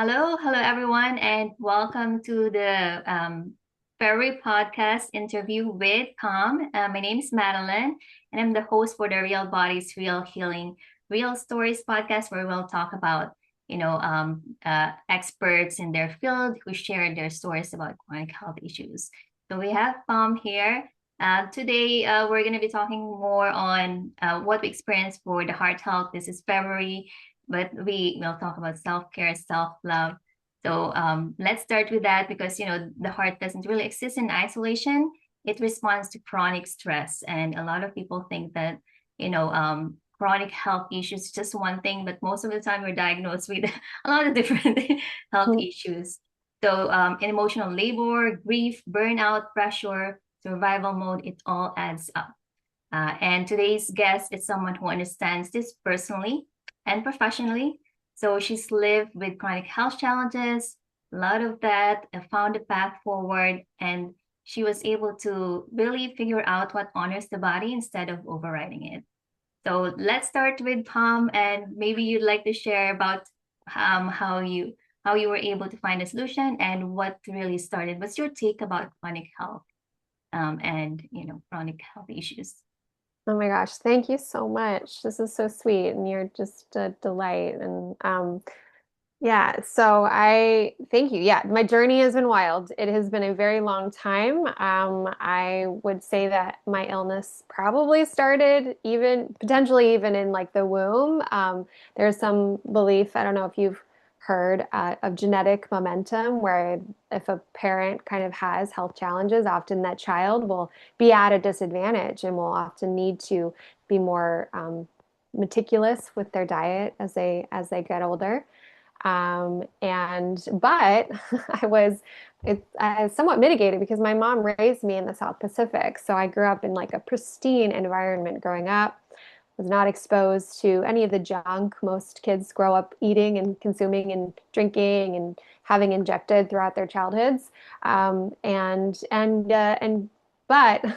Hello everyone, and welcome to the February podcast interview with Tom. My name is Madeline, and I'm the host for the Real Bodies, Real Healing, Real Stories podcast, where we'll talk about experts in their field who share their stories about chronic health issues. So we have Tom here. Today, we're going to be talking more on what we experience for the heart health. This is February, but we will talk about self-care, self-love. So let's start with that because the heart doesn't really exist in isolation. It responds to chronic stress, and a lot of people think that chronic health issues is just one thing, but most of the time we're diagnosed with a lot of different health Mm. issues. So in emotional labor, grief, burnout, pressure, survival mode, it all adds up. And today's guest is someone who understands this personally and professionally. So she's lived with chronic health challenges, a lot of that, found a path forward, and she was able to really figure out what honors the body instead of overriding it. So let's start with Pam, and maybe you'd like to share about how you were able to find a solution and what really started. What's your take about chronic health and chronic health issues? Oh my gosh, thank you so much. This is so sweet, and you're just a delight. And yeah, so I thank you. Yeah, my journey has been wild. It has been a very long time. I would say that my illness probably started even potentially even in like the womb. There's some belief, I don't know if you've heard of genetic momentum, where if a parent kind of has health challenges, often that child will be at a disadvantage and will often need to be more meticulous with their diet as they get older. But I was somewhat mitigated because my mom raised me in the South Pacific. So I grew up in like a pristine environment growing up, was not exposed to any of the junk most kids grow up eating and consuming and drinking and having injected throughout their childhoods. But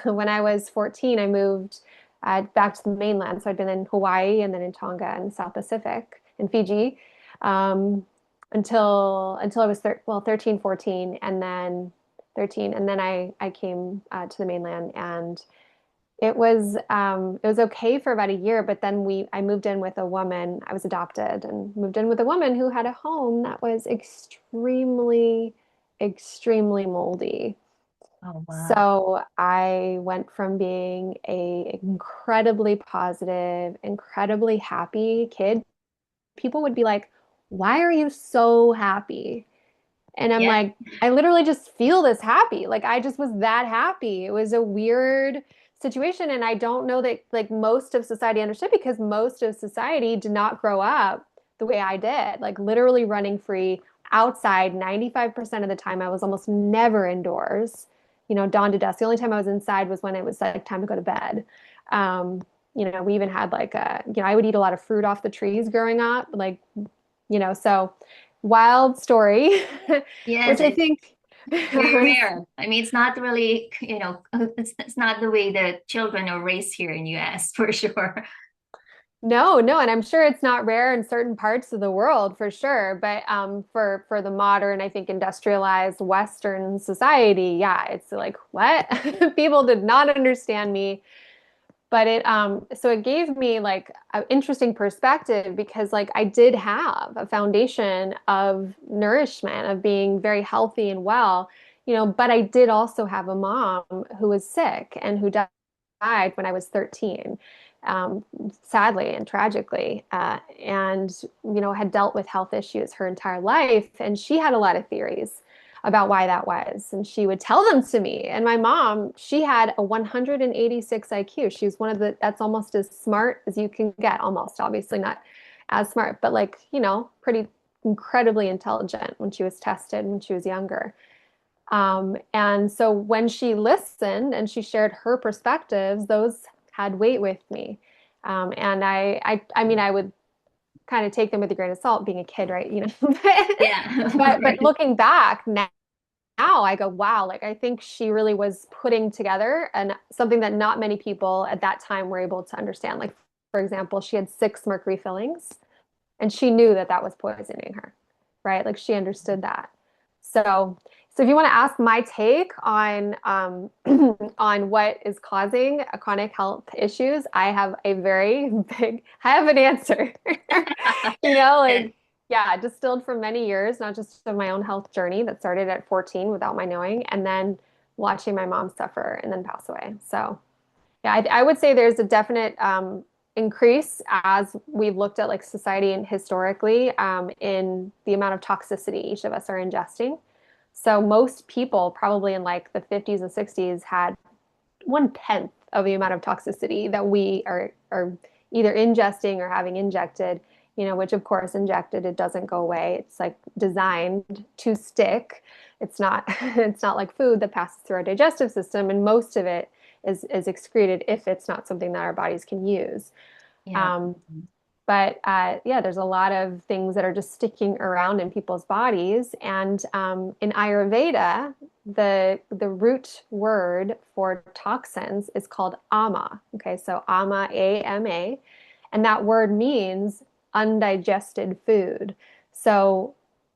when I was 14, I moved back to the mainland. So I'd been in Hawaii and then in Tonga and South Pacific in Fiji um, until I was 13, 14, and then 13, and then I came to the mainland, and it was okay for about a year, but then we I moved in with a woman. I was adopted and moved in with a woman who had a home that was extremely, extremely moldy. Oh, wow. So I went from being a incredibly positive, incredibly happy kid. People would be like, "Why are you so happy?" And I'm Yeah. like, "I literally just feel this happy. Like I just was that happy." It was a weird situation, and I don't know that like most of society understood because most of society did not grow up the way I did. Like literally running free outside 95% of the time. I was almost never indoors. Dawn to dusk. The only time I was inside was when it was like time to go to bed. Um, we even had like I would eat a lot of fruit off the trees growing up, like, so wild story, Yes, which I it's think very rare. I mean, it's not really, it's not the way that children are raised here in US for sure. no, no, and I'm sure it's not rare in certain parts of the world for sure, but for the modern, I think industrialized Western society, yeah, it's like what? People did not understand me. But so it gave me like an interesting perspective because like I did have a foundation of nourishment, of being very healthy and well, but I did also have a mom who was sick and who died when I was 13, um, sadly and tragically, and had dealt with health issues her entire life, and she had a lot of theories about why that was. And she would tell them to me. And my mom, she had a 186 IQ. She was that's almost as smart as you can get, almost, obviously not as smart, but like, pretty incredibly intelligent when she was tested when she was younger. And so when she listened and she shared her perspectives, those had weight with me. And I mean, I would kind of take them with a grain of salt, being a kid, right? Yeah, of But course. looking back now I go, wow, like I think she really was putting together and something that not many people at that time were able to understand. Like, for example, she had 6 mercury fillings and she knew that that was poisoning her. right? Like she understood that. So, so if you want to ask my take on on what is causing chronic health issues, I have a very I have an answer. You know, Yeah. like yeah, distilled from many years, not just of my own health journey that started at 14 without my knowing, and then watching my mom suffer and then pass away. So yeah, I would say there's a definite increase as we've looked at like society and historically in the amount of toxicity each of us are ingesting. So most people probably in like the 50s and 60s had 1/10 of the amount of toxicity that we are either ingesting or having injected, you know, which of course injected, it doesn't go away. It's like designed to stick. It's not it's not like food that passes through our digestive system, and most of it is excreted if it's not something that our bodies can use. Yeah. Um, but yeah, there's a lot of things that are just sticking around in people's bodies. And in Ayurveda, the root word for toxins is called ama. Okay, so ama, A-M-A, and that word means undigested food. So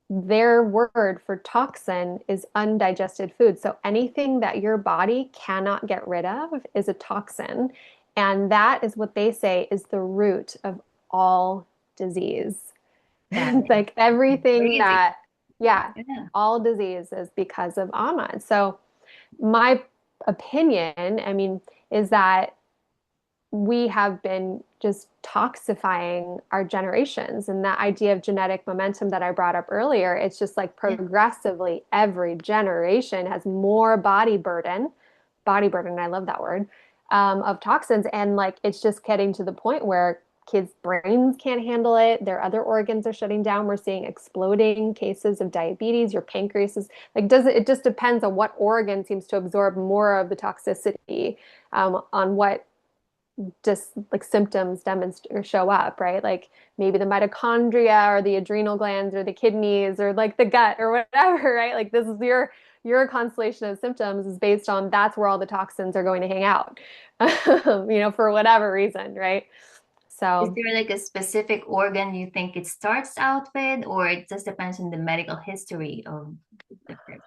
their word for toxin is undigested food. So anything that your body cannot get rid of is a toxin. And that is what they say is the root of all disease. Got it. Like everything Crazy. that, yeah, Yeah. all disease is because of Amma. So my opinion, I mean, is that we have been just toxifying our generations. And that idea of genetic momentum that I brought up earlier, it's just like Yeah. progressively every generation has more body burden, I love that word, of toxins. And like it's just getting to the point where kids' brains can't handle it. Their other organs are shutting down. We're seeing exploding cases of diabetes. Your pancreas is like, does it, it just depends on what organ seems to absorb more of the toxicity, on what just like symptoms demonstrate or show up, right? Like maybe the mitochondria or the adrenal glands or the kidneys or like the gut or whatever, right? Like this is your constellation of symptoms is based on that's where all the toxins are going to hang out, you know, for whatever reason, right? Is So there like a specific organ you think it starts out with, or it just depends on the medical history of the person?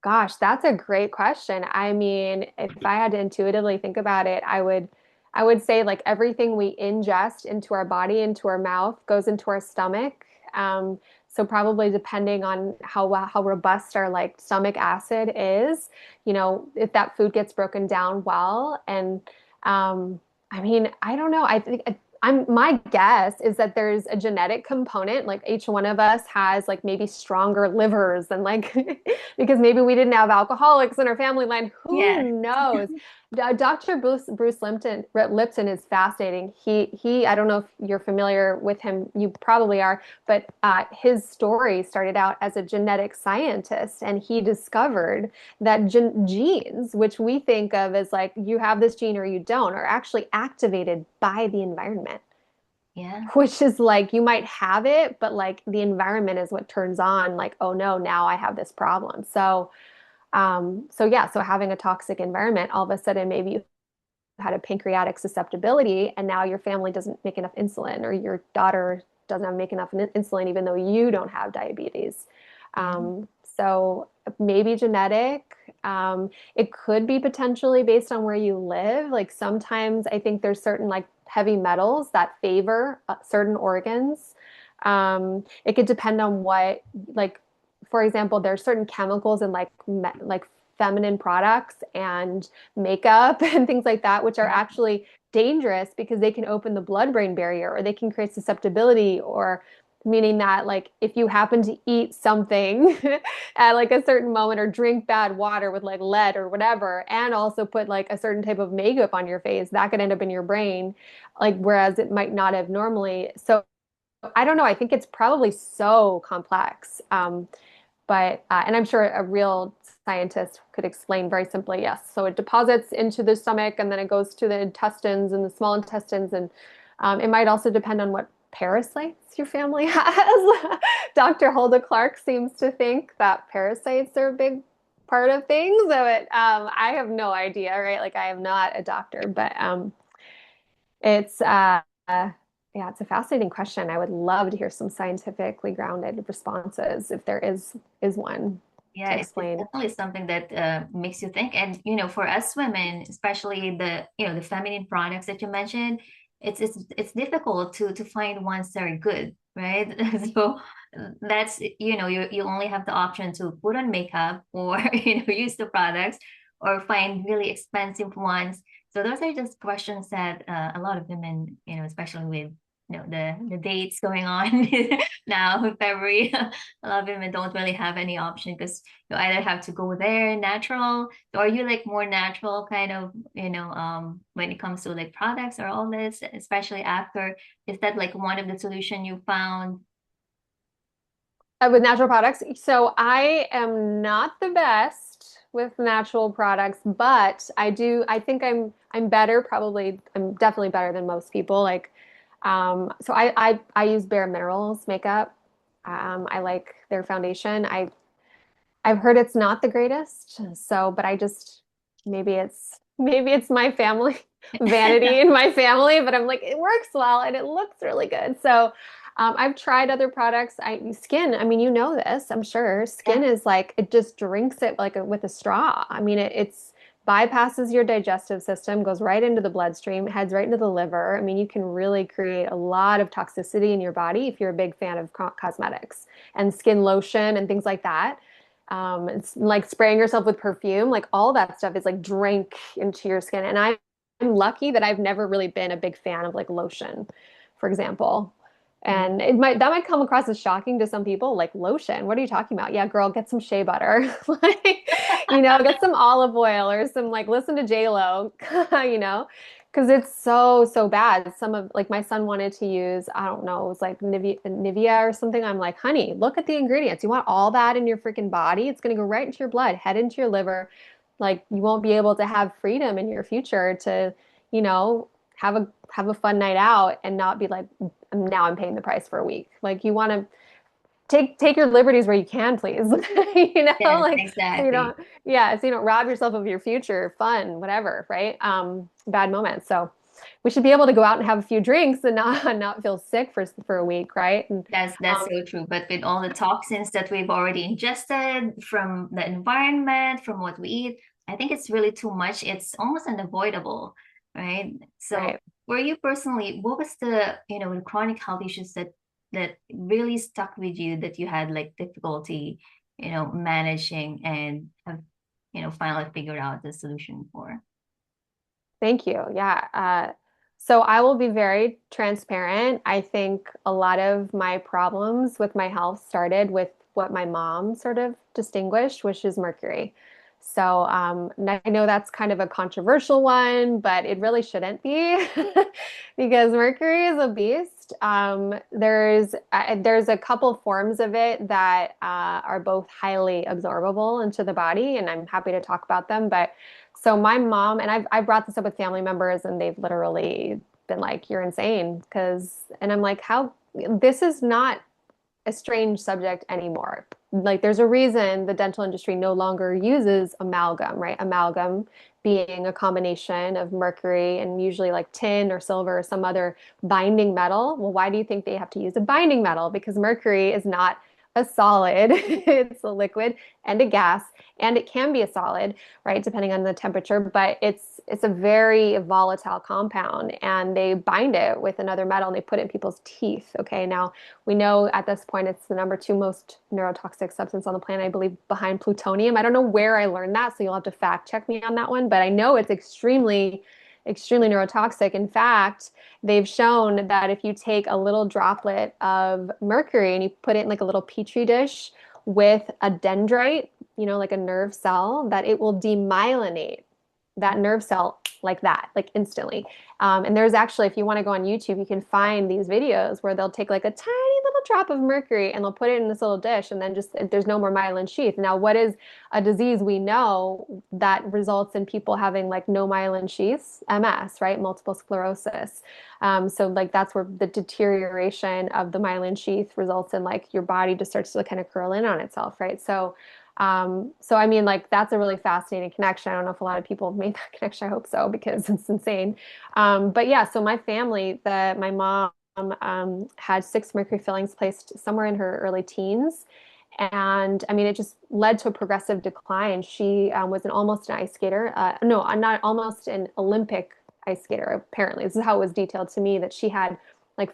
gosh, that's a great question. I mean, if I had to intuitively think about it, I would say like everything we ingest into our body, into our mouth, goes into our stomach. So probably depending on how robust our like stomach acid is, you know, if that food gets broken down well. And um, I mean, I don't know. I think my guess is that there's a genetic component. Like each one of us has like maybe stronger livers than like because maybe we didn't have alcoholics in our family line. Yeah. Who knows? Dr. Bruce Lipton is fascinating. He I don't know if you're familiar with him. You probably are, but his story started out as a genetic scientist, and he discovered that genes, which we think of as like you have this gene or you don't, are actually activated by the environment. Yeah. Which is like you might have it, but like the environment is what turns on, like, oh no, now I have this problem. So so yeah, so having a toxic environment, all of a sudden maybe you had a pancreatic susceptibility and now your family doesn't make enough insulin or your daughter doesn't have make enough insulin even though you don't have diabetes. Yeah. So maybe genetic. It could be potentially based on where you live. Like sometimes I think there's certain like heavy metals that favor certain organs. It could depend on what, like, for example, there's certain chemicals in like feminine products and makeup and things like that, which are Yeah. actually dangerous because they can open the blood-brain barrier or they can create susceptibility or meaning that like if you happen to eat something at like a certain moment or drink bad water with like lead or whatever and also put like a certain type of makeup on your face that could end up in your brain like whereas it might not have normally. So I don't know, I think it's probably so complex. But and I'm sure a real scientist could explain very simply, yes. So it deposits into the stomach and then it goes to the intestines and the small intestines, and it might also depend on what parasites your family has. Dr. Hulda Clark seems to think that parasites are a big part of things. But I have no idea, right? Like I am not a doctor, but it's Yeah, it's a fascinating question. I would love to hear some scientifically grounded responses if there is one Yeah, to it's explain. definitely something that makes you think. And for us women, especially the feminine products that you mentioned, it's difficult to find ones that are good, right? So that's you only have the option to put on makeup or use the products or find really expensive ones. So those are just questions that a lot of women, especially with the dates going on now in February, a lot of women don't really have any option because you either have to go there natural, or you like more natural kind of, when it comes to like products or all this, especially after, is that like one of the solution you found? With natural products. So I am not the best with natural products, but I think I'm better, probably I'm definitely better than most people. Like so I use Bare Minerals makeup. I like their foundation. I've heard it's not the greatest. So, but I just maybe it's my family vanity in my family, but I'm like it works well and it looks really good. So, I've tried other products. Skin, I mean, you know this, I'm sure. Yeah. Skin is like it just drinks it like with a straw. I mean, it's bypasses your digestive system, goes right into the bloodstream, heads right into the liver. I mean, you can really create a lot of toxicity in your body if you're a big fan of cosmetics and skin lotion and things like that. It's like spraying yourself with perfume, like all that stuff is like drink into your skin. And I'm lucky that I've never really been a big fan of like lotion, for example. Mm. And that might come across as shocking to some people, like lotion. What are you talking about? Yeah, girl, get some shea butter. Like, get some olive oil or some like listen to J-Lo, you know, because it's so bad. Some of like my son wanted to use, I don't know, it was like Nivea or something. I'm like, honey, look at the ingredients. You want all that in your freaking body? It's going to go right into your blood, head into your liver. Like you won't be able to have freedom in your future to, you know, have a fun night out and not be like, now I'm paying the price for a week. Like you want to take your liberties where you can, please. Yes, Like so you exactly. don't, yeah, so you don't rob yourself of your future fun, whatever, right? Bad moments. So we should be able to go out and have a few drinks and not feel sick for a week, right? And That's so true. But with all the toxins that we've already ingested from the environment, from what we eat, I think it's really too much. It's almost unavoidable, right? So right. for you personally, what was the chronic health issues that really stuck with you that you had like difficulty, managing and have, finally figured out the solution for? Thank you. Yeah. So I will be very transparent. I think a lot of my problems with my health started with what my mom sort of distinguished, which is mercury. So I know that's kind of a controversial one, but it really shouldn't be because mercury is a beast. There's a couple forms of it that are both highly absorbable into the body, and I'm happy to talk about them. But so my mom and I've brought this up with family members, and they've literally been like, "You're insane," and I'm like, "How? This is not a strange subject anymore. Like, there's a reason the dental industry no longer uses amalgam, right? Amalgam being a combination of mercury and usually like tin or silver or some other binding metal. Well, why do you think they have to use a binding metal? Because mercury is not a solid, it's a liquid and a gas, and it can be a solid, right, depending on the temperature, but it's a very volatile compound, and they bind it with another metal and they put it in people's teeth. Okay, now we know at this point it's the number two most neurotoxic substance on the planet, I believe, behind plutonium. I don't know where I learned that, so you'll have to fact check me on that one, but I know it's extremely neurotoxic. In fact, they've shown that if you take a little droplet of mercury and you put it in like a little petri dish with a dendrite, like a nerve cell, that it will demyelinate that nerve cell like that, like instantly. And there's actually, if you want to go on YouTube, you can find these videos where they'll take like a tiny little drop of mercury and they'll put it in this little dish, and then just there's no more myelin sheath. Now, what is a disease we know that results in people having like no myelin sheaths? MS, right? Multiple sclerosis. So like that's where the deterioration of the myelin sheath results in like your body just starts to kind of curl in on itself, right? So I mean, like that's a really fascinating connection. I don't know if a lot of people have made that connection. I hope so because it's insane. But yeah, so my family, my mom had 6 mercury fillings placed somewhere in her early teens. And I mean, it just led to a progressive decline. She was almost an ice skater. No, not almost an Olympic ice skater, apparently. This is how it was detailed to me that she had like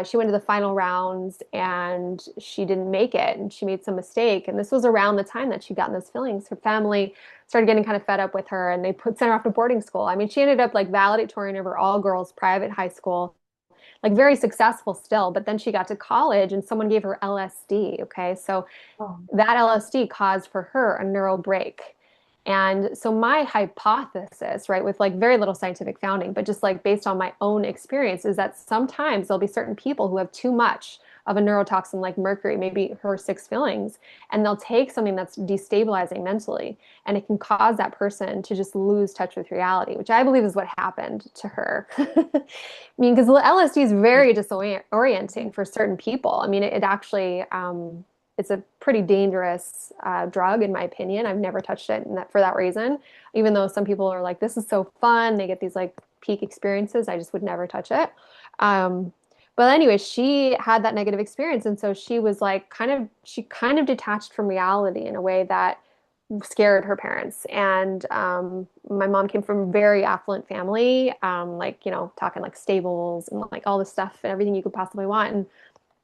she went to the final rounds and she didn't make it and she made some mistake. And this was around the time that she'd gotten those fillings. Her family started getting kind of fed up with her and they sent her off to boarding school. I mean, she ended up like valedictorian over all girls private high school, like very successful still. But then she got to college and someone gave her LSD. Okay. So Oh. that LSD caused for her a neural break. And so my hypothesis, right, with like very little scientific founding, but just like based on my own experience, is that sometimes there'll be certain people who have too much of a neurotoxin like mercury, maybe her 6 fillings, and they'll take something that's destabilizing mentally, and it can cause that person to just lose touch with reality, which I believe is what happened to her. I mean, because LSD is very disorienting for certain people. I mean, it actually it's a pretty dangerous drug, in my opinion. I've never touched it for that reason. Even though some people are like, this is so fun, they get these like peak experiences. I just would never touch it. Um, but anyway, she had that negative experience, and so she was like, she kind of detached from reality in a way that scared her parents. And my mom came from a very affluent family, like talking like stables and like all this stuff and everything you could possibly want. And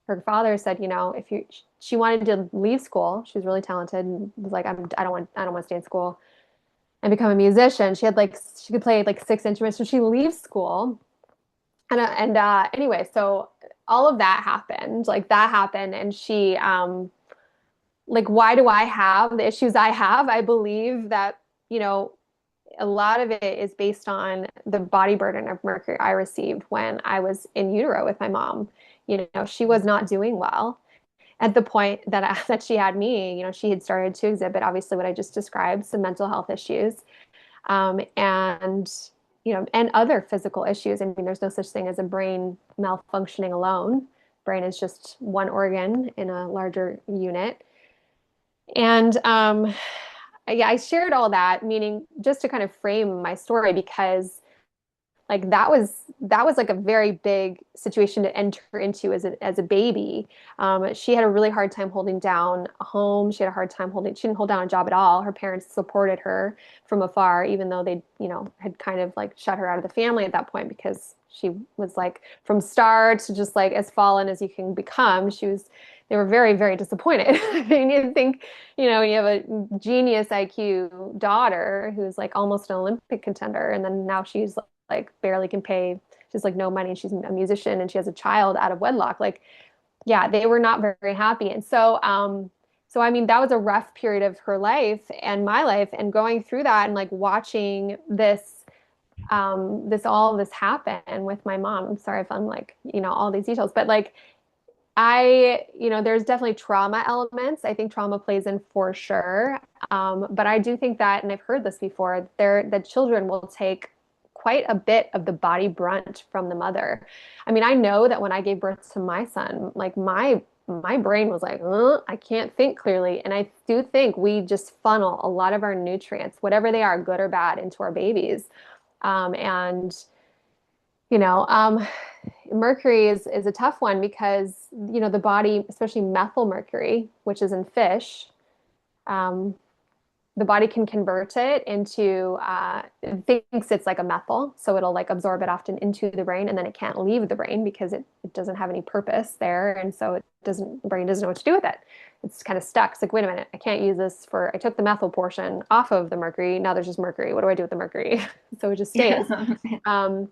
her father said, if she wanted to leave school. She was really talented and was like, I don't want to stay in school and become a musician. She could play like 6 instruments. So she leaves school. Anyway, so all of that happened, like that happened. And she, like, why do I have the issues I have? I believe that, you know, a lot of it is based on the body burden of mercury I received when I was in utero with my mom. She was not doing well at the point that she had me. She had started to exhibit obviously what I just described, some mental health issues, and and other physical issues. I mean, there's no such thing as a brain malfunctioning alone. Brain is just one organ in a larger unit. And yeah, I shared all that, meaning just to kind of frame my story, because like that was like a very big situation to enter into as a baby. She had a really hard time holding down a home. She had a hard time she didn't hold down a job at all. Her parents supported her from afar, even though they, had kind of like shut her out of the family at that point, because she was like from star to just like as fallen as you can become. They were very, very disappointed. I mean, you think, when you have a genius IQ daughter who's like almost an Olympic contender, and then now she's like barely can pay, she's like no money, and she's a musician and she has a child out of wedlock. Like, yeah, they were not very happy. And so I mean, that was a rough period of her life and my life, and going through that and like watching all this happen with my mom. I'm sorry if I'm like, all these details, but like there's definitely trauma elements. I think trauma plays in for sure. But I do think that, and I've heard this before, that children will take quite a bit of the body brunt from the mother. I mean, I know that when I gave birth to my son, like my brain was like, I can't think clearly. And I do think we just funnel a lot of our nutrients, whatever they are, good or bad, into our babies. And you know, um, mercury is a tough one because, the body, especially methyl mercury, which is in fish, um, the body can convert it into, it thinks it's like a methyl. So it'll like absorb it often into the brain, and then it can't leave the brain because it doesn't have any purpose there. And so the brain doesn't know what to do with it. It's kind of stuck. It's like, wait a minute, I can't use this I took the methyl portion off of the mercury. Now there's just mercury. What do I do with the mercury? So it just stays. Um,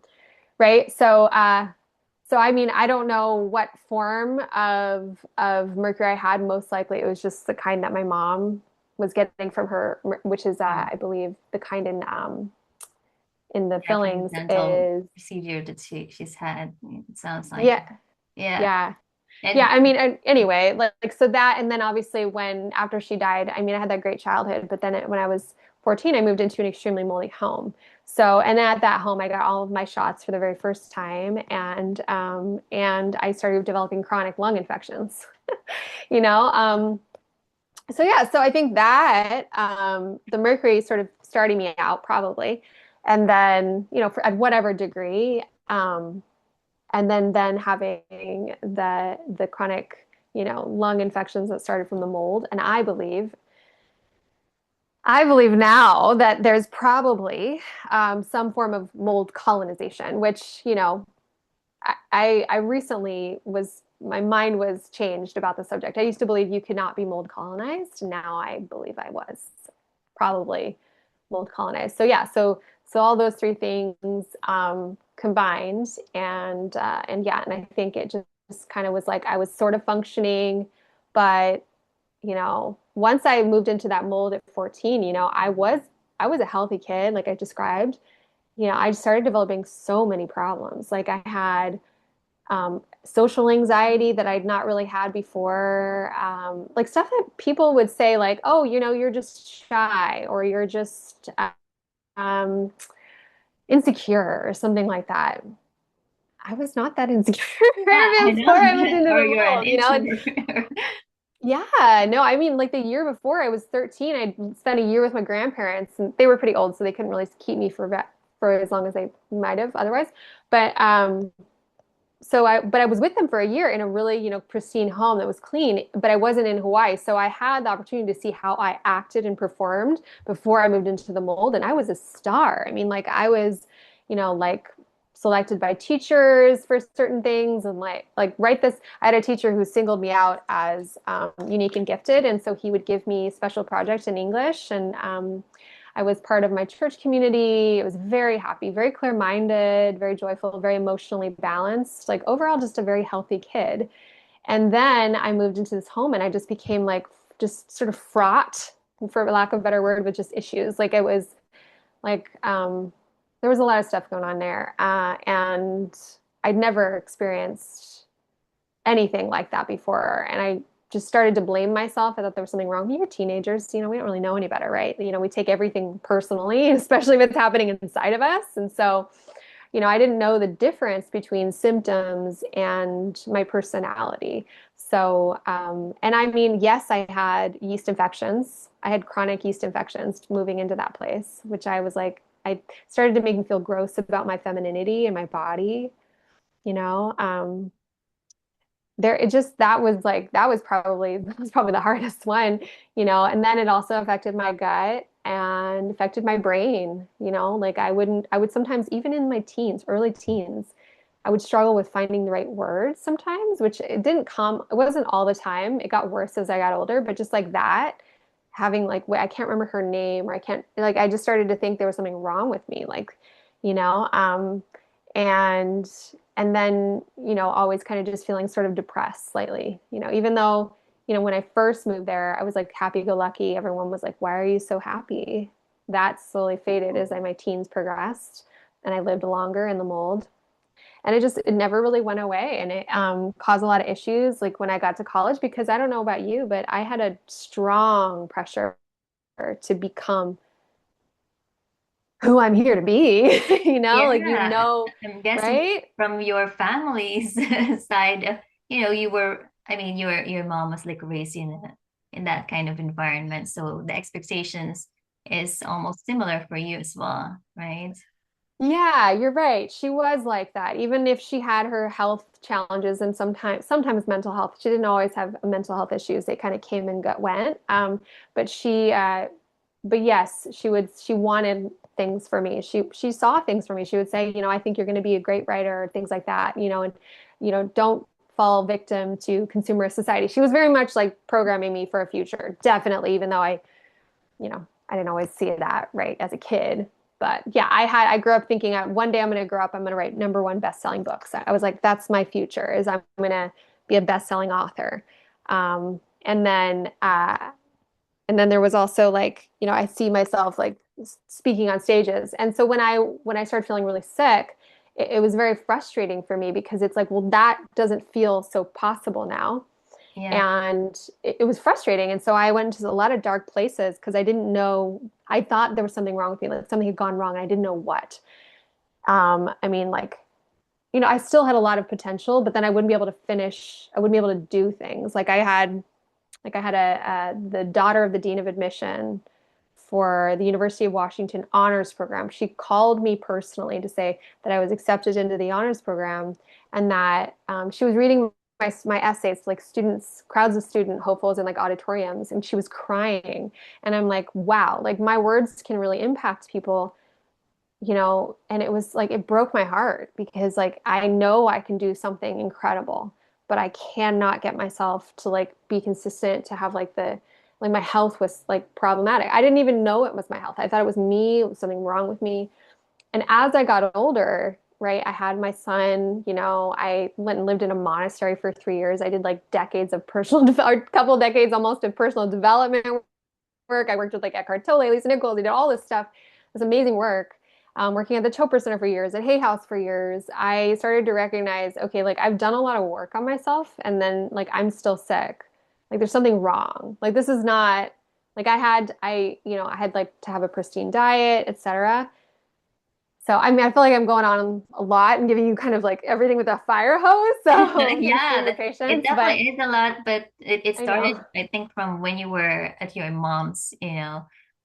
right? So I mean, I don't know what form of mercury I had. Most likely, it was just the kind that my mom was getting from her, which is, Oh, I believe, the kind in the yeah, from the fillings dental is, procedure that she's had. It sounds like, yeah, yeah. yeah. Yeah, And I mean, anyway, like so that, and then obviously after she died, I mean, I had that great childhood, but then when I was 14, I moved into an extremely moldy home. So, and at that home, I got all of my shots for the very first time, and I started developing chronic lung infections. You know, so yeah, so I think that the mercury sort of starting me out probably, and then at whatever degree. and then having the chronic, lung infections that started from the mold. And I believe now that there's probably some form of mold colonization, which, I recently my mind was changed about the subject. I used to believe you could not be mold colonized. Now I believe I was probably mold colonized. So yeah, so all those three things combined, and yeah, and I think it just kind of was like I was sort of functioning, but once I moved into that mold at 14, I was a healthy kid, like I described. I started developing so many problems. Like I had social anxiety that I'd not really had before. Like stuff that people would say, like, oh, you're just shy or you're just um, insecure or something like that. I was not that insecure Yeah, I before I moved know. into Or the you're an mold, you know? And introvert. yeah, no, I mean, like the year before I was 13, I spent a year with my grandparents and they were pretty old, so they couldn't really keep me for as long as they might have otherwise. But but I was with them for a year in a really, pristine home that was clean, but I wasn't in Hawaii. So I had the opportunity to see how I acted and performed before I moved into the mold. And I was a star. I mean, like I was, like selected by teachers for certain things and like write this. I had a teacher who singled me out as unique and gifted. And so he would give me special projects in English and I was part of my church community. It was very happy, very clear-minded, very joyful, very emotionally balanced, like overall just a very healthy kid. And then I moved into this home and I just became like just sort of fraught, for lack of a better word, with just issues. Like it was like there was a lot of stuff going on there. And I'd never experienced anything like that before. And I just started to blame myself. I thought there was something wrong. You're teenagers, we don't really know any better, right? We take everything personally, especially if it's happening inside of us. And so, I didn't know the difference between symptoms and my personality. So, and I mean, yes, I had yeast infections. I had chronic yeast infections moving into that place, which I was like, I started to make me feel gross about my femininity and my body, you know. There it just that was probably the hardest one, and then it also affected my gut and affected my brain, like I would sometimes, even in my teens, early teens, I would struggle with finding the right words sometimes, which it wasn't all the time. It got worse as I got older, but just like that, having like, wait, I can't remember her name, or I can't, like, I just started to think there was something wrong with me, like, you know, and and then always kind of just feeling sort of depressed slightly, even though when I first moved there I was like happy go lucky. Everyone was like, why are you so happy? That slowly faded as my teens progressed and I lived longer in the mold, and it never really went away, and it caused a lot of issues like when I got to college, because I don't know about you, but I had a strong pressure to become who I'm here to be, like, Yeah, I'm guessing right? from your family's side, you were, I mean, your mom was like raised in that kind of environment, so the expectations is almost similar for you as well, right? Yeah, you're right. She was like that. Even if she had her health challenges and sometimes mental health, she didn't always have mental health issues. They kind of came and went. But but yes, she wanted things for me. She saw things for me. She would say, I think you're going to be a great writer, things like that, and don't fall victim to consumerist society. She was very much like programming me for a future, definitely, even though I didn't always see that right as a kid. But yeah, I grew up thinking one day I'm going to grow up, I'm going to write number one best-selling books. I was like, that's my future, is I'm going to be a best-selling author. Um, and then, uh, and then there was also like, I see myself like speaking on stages. And so when I started feeling really sick, it was very frustrating for me, because it's like, well, that doesn't feel so possible now, Yeah. and it was frustrating. And so I went into a lot of dark places because I didn't know. I thought there was something wrong with me, like something had gone wrong, and I didn't know what. I mean, like, I still had a lot of potential, but then I wouldn't be able to finish. I wouldn't be able to do things. Like I had the daughter of the dean of admission for the University of Washington honors program. She called me personally to say that I was accepted into the honors program and that she was reading my essays to like students, crowds of student hopefuls in like auditoriums, and she was crying. And I'm like, wow, like my words can really impact people, and it was like it broke my heart because like I know I can do something incredible, but I cannot get myself to like be consistent to have like my health was like problematic. I didn't even know it was my health. I thought it was me, it was something wrong with me. And as I got older, right, I had my son, I went and lived in a monastery for 3 years. I did like decades of a couple decades almost of personal development work. I worked with like Eckhart Tolle, Lisa Nichols. I did all this stuff. It was amazing work. Working at the Chopra Center for years, at Hay House for years, I started to recognize, okay, like I've done a lot of work on myself, and then like I'm still sick. Like there's something wrong. Like this is not like I had like to have a pristine diet, etc. So I mean, I feel like I'm going on a lot and giving you kind of like everything with a fire hose. So thanks for Yeah, your it patience, but definitely is a lot, but it I know. started, I think, from when you were at your mom's, or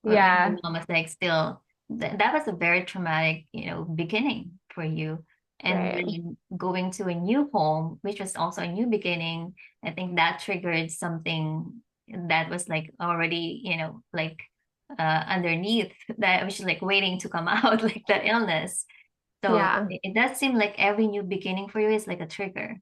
when your Yeah, mom was like still, that was a very traumatic, beginning for you. And right. then going to a new home, which was also a new beginning, I think that triggered something that was like already, like underneath that, which is like waiting to come out, like the illness. So Yeah. it does seem like every new beginning for you is like a trigger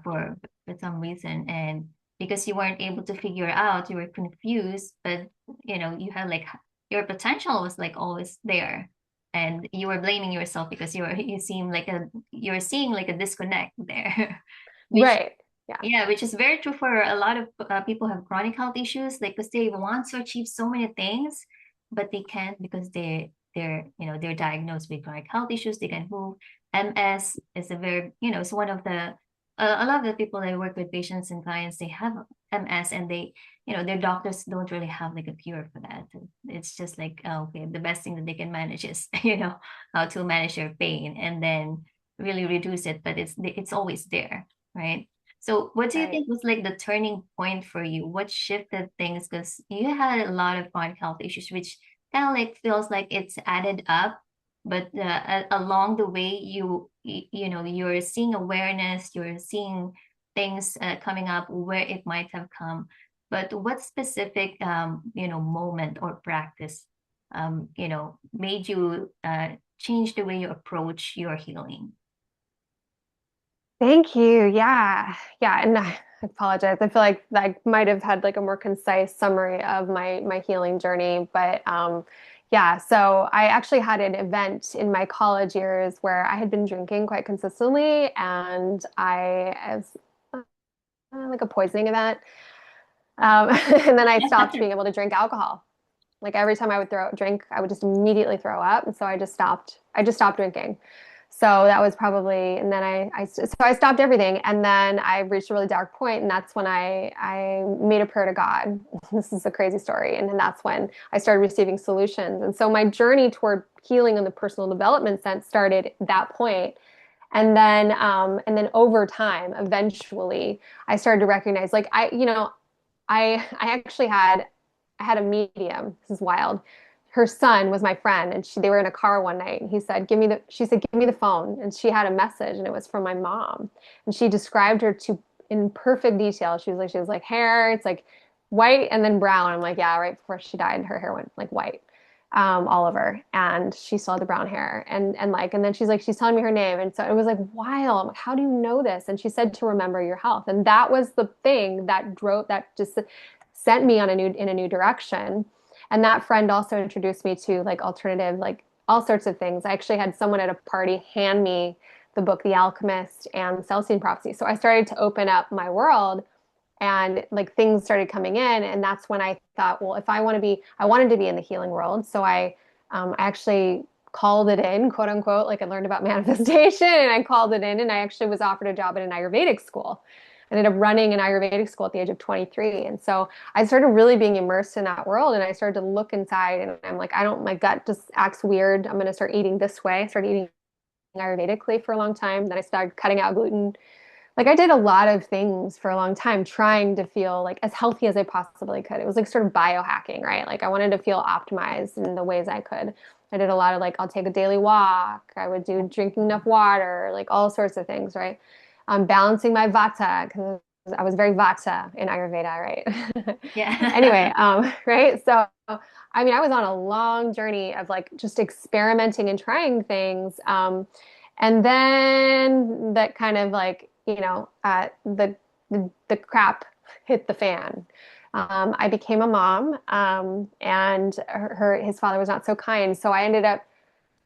for some reason, and because you weren't able to figure out, you were confused, but you had like your potential was like always there, and you were blaming yourself because you're seeing like a disconnect there, which Right. Yeah. yeah, which is very true for a lot of people who have chronic health issues, like because they want to achieve so many things, but they can't because they're diagnosed with chronic health issues. They can move. MS is a very, it's one of the a lot of the people I work with, patients and clients, they have MS, and their doctors don't really have like a cure for that. It's just like, oh, okay, the best thing that they can manage is, how to manage your pain and then really reduce it, but it's always there, right? So what do you Right. think was like the turning point for you? What shifted things? Because you had a lot of chronic health issues, which kind of like feels like it's added up. But along the way, you're seeing awareness, you're seeing things coming up where it might have come. But what specific, moment or practice, made you change the way you approach your healing? Thank you. Yeah. Yeah. And I apologize. I feel like I might have had like a more concise summary of my healing journey, but yeah, so I actually had an event in my college years where I had been drinking quite consistently and I was like a poisoning event. And then I stopped being able to drink alcohol. Like every time I would drink, I would just immediately throw up. And so I just stopped drinking. So that was probably, and then so I stopped everything. And then I reached a really dark point, and that's when I made a prayer to God. This is a crazy story. And then that's when I started receiving solutions. And so my journey toward healing in the personal development sense started at that point. And then over time, eventually, I started to recognize, like I actually I had a medium. This is wild. Her son was my friend, and they were in a car one night, and she said, "Give me the phone." And she had a message, and it was from my mom. And she described her to in perfect detail. She was like hair, it's like white and then brown. I'm like, yeah, right before she died, her hair went like white, all over, and she still had the brown hair. And then she's telling me her name, and so it was like wild. I'm like, how do you know this? And she said to remember your health, and that was the thing that just sent me in a new direction. And that friend also introduced me to like alternative, like all sorts of things. I actually had someone at a party hand me the book The Alchemist and Celestine Prophecy. So I started to open up my world, and like things started coming in. And that's when I thought, well, if I wanted to be in the healing world. So I actually called it in, quote unquote, like I learned about manifestation and I called it in, and I actually was offered a job at an Ayurvedic school. I ended up running an Ayurvedic school at the age of 23. And so I started really being immersed in that world, and I started to look inside, and I'm like, my gut just acts weird. I'm going to start eating this way. I started eating Ayurvedically for a long time. Then I started cutting out gluten, like I did a lot of things for a long time trying to feel like as healthy as I possibly could. It was like sort of biohacking, right? Like I wanted to feel optimized in the ways I could. I did a lot of like I'll take a daily walk. I would do drinking enough water, like all sorts of things, right? Balancing my vata because I was very vata in Ayurveda, right? Anyway, Yeah. right? So I mean, I was on a long journey of like just experimenting and trying things. And then that kind of like, the crap hit the fan. I became a mom, and his father was not so kind. So I ended up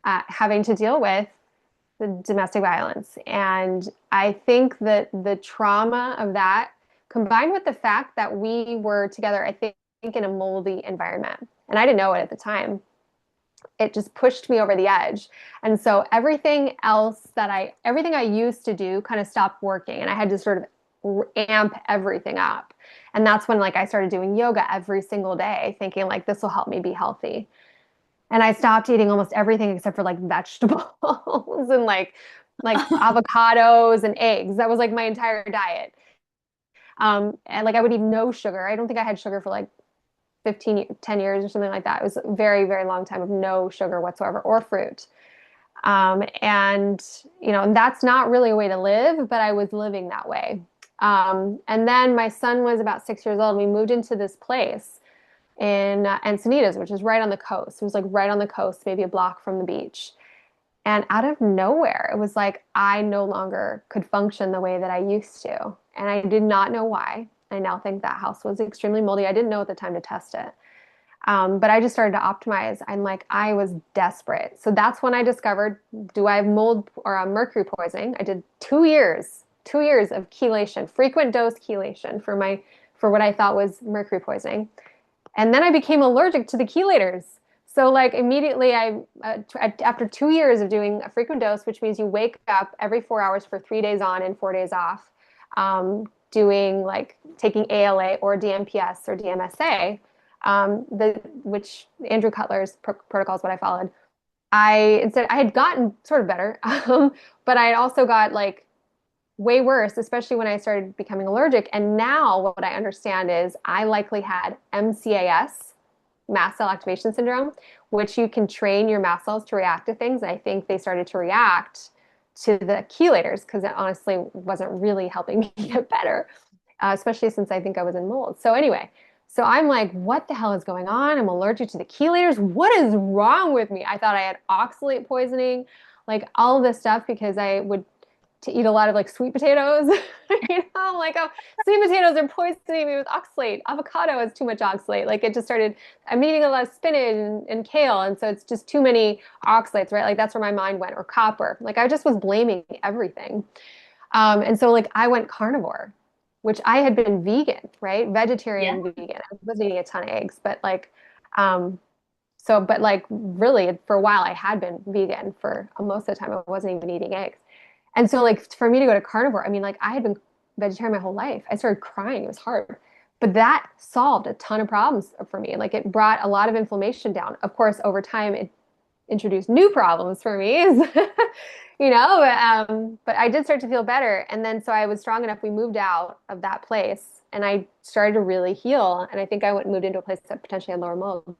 having to deal with the domestic violence. And I think that the trauma of that, combined with the fact that we were together, I think, in a moldy environment, and I didn't know it at the time, it just pushed me over the edge. And so everything I used to do kind of stopped working, and I had to sort of amp everything up. And that's when like I started doing yoga every single day, thinking like this will help me be healthy. And I stopped eating almost everything except for like vegetables and like avocados and eggs. That was like my entire diet. And like I would eat no sugar. I don't think I had sugar for like 10 years or something like that. It was a very, very long time of no sugar whatsoever or fruit. And, and that's not really a way to live, but I was living that way. And then my son was about 6 years old. And we moved into this place in Encinitas, which is right on the coast. It was like right on the coast, maybe a block from the beach. And out of nowhere, it was like I no longer could function the way that I used to. And I did not know why. I now think that house was extremely moldy. I didn't know at the time to test it. But I just started to optimize. And like I was desperate. So that's when I discovered, do I have mold or mercury poisoning? I did 2 years of chelation, frequent dose chelation for what I thought was mercury poisoning. And then I became allergic to the chelators. So like immediately after 2 years of doing a frequent dose, which means you wake up every 4 hours for 3 days on and 4 days off, doing like taking ALA or DMPS or DMSA, which Andrew Cutler's protocol is what I followed. I had gotten sort of better, but I had also got like way worse, especially when I started becoming allergic. And now what I understand is I likely had MCAS, mast cell activation syndrome, which you can train your mast cells to react to things. And I think they started to react to the chelators because it honestly wasn't really helping me get better, especially since I think I was in mold. So anyway, so I'm like, what the hell is going on? I'm allergic to the chelators. What is wrong with me? I thought I had oxalate poisoning, like all of this stuff because I would to eat a lot of like sweet potatoes. I'm like, oh, sweet potatoes are poisoning me with oxalate. Avocado has too much oxalate. Like it just started, I'm eating a lot of spinach and kale. And so it's just too many oxalates, right? Like that's where my mind went, or copper. Like I just was blaming everything. And so like I went carnivore, which I had been vegan, right? Yeah. Vegetarian, vegan. I wasn't eating a ton of eggs, but like, but like really for a while I had been vegan for most of the time. I wasn't even eating eggs. And so like for me to go to carnivore, I mean, like I had been vegetarian my whole life. I started crying. It was hard. But that solved a ton of problems for me. Like it brought a lot of inflammation down. Of course, over time it introduced new problems for me. But I did start to feel better. And then so I was strong enough. We moved out of that place and I started to really heal. And I think I went and moved into a place that potentially had lower mold.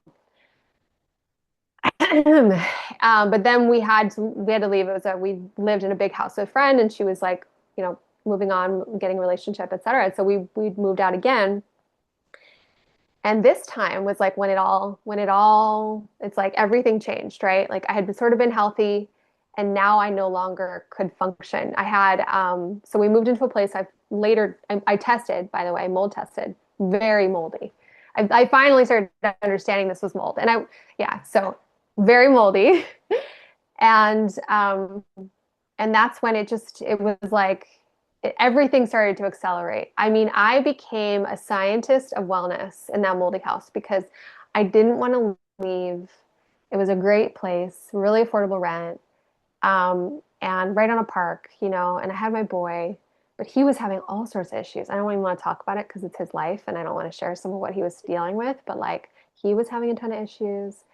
But then we had to leave. We lived in a big house with a friend, and she was like, moving on, getting a relationship, etc. So we moved out again, and this time was like it's like everything changed, right? Like I had sort of been healthy, and now I no longer could function. So we moved into a place. I tested, by the way, mold tested, very moldy. I finally started understanding this was mold, so very moldy. And and that's when it was like everything started to accelerate. I mean, I became a scientist of wellness in that moldy house because I didn't want to leave. It was a great place, really affordable rent, and right on a park, and I had my boy, but he was having all sorts of issues. I don't even want to talk about it because it's his life and I don't want to share some of what he was dealing with, but like he was having a ton of issues.